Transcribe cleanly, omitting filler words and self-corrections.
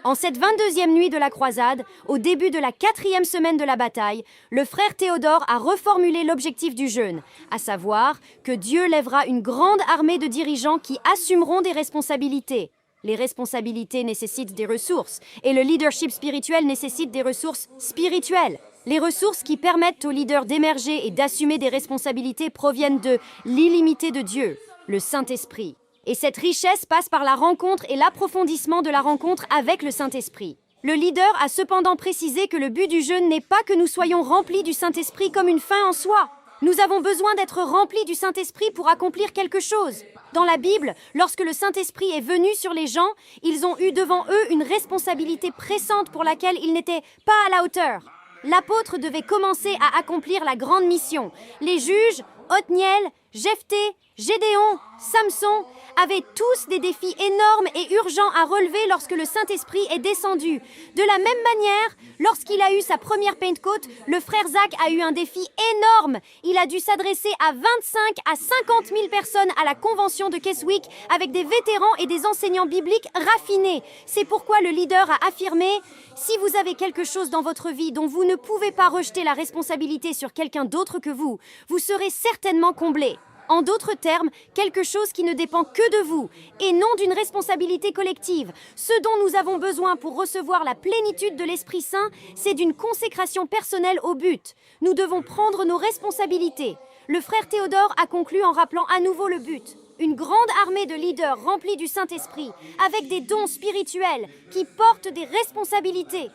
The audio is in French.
En cette 22e nuit de la croisade, au début de la 4e semaine de la bataille, le frère Théodore a reformulé l'objectif du jeûne, à savoir que Dieu lèvera une grande armée de dirigeants qui assumeront des responsabilités. Les responsabilités nécessitent des ressources, et le leadership spirituel nécessite des ressources spirituelles. Les ressources qui permettent aux leaders d'émerger et d'assumer des responsabilités proviennent de l'illimité de Dieu, le Saint-Esprit. Et cette richesse passe par la rencontre et l'approfondissement de la rencontre avec le Saint-Esprit. Le leader a cependant précisé que le but du jeûne n'est pas que nous soyons remplis du Saint-Esprit comme une fin en soi. Nous avons besoin d'être remplis du Saint-Esprit pour accomplir quelque chose. Dans la Bible, lorsque le Saint-Esprit est venu sur les gens, ils ont eu devant eux une responsabilité pressante pour laquelle ils n'étaient pas à la hauteur. L'apôtre devait commencer à accomplir la grande mission. Les juges, Othniel, Jephthé, Gédéon, Samson avaient tous des défis énormes et urgents à relever lorsque le Saint-Esprit est descendu. De la même manière, lorsqu'il a eu sa première Pentecôte, le frère Zach a eu un défi énorme. Il a dû s'adresser à 25 à 50 000 personnes à la convention de Keswick avec des vétérans et des enseignants bibliques raffinés. C'est pourquoi le leader a affirmé « Si vous avez quelque chose dans votre vie dont vous ne pouvez pas rejeter la responsabilité sur quelqu'un d'autre que vous serez certainement comblé. » En d'autres termes, quelque chose qui ne dépend que de vous, et non d'une responsabilité collective. Ce dont nous avons besoin pour recevoir la plénitude de l'Esprit Saint, c'est d'une consécration personnelle au but. Nous devons prendre nos responsabilités. Le frère Théodore a conclu en rappelant à nouveau le but. Une grande armée de leaders remplis du Saint-Esprit, avec des dons spirituels, qui portent des responsabilités.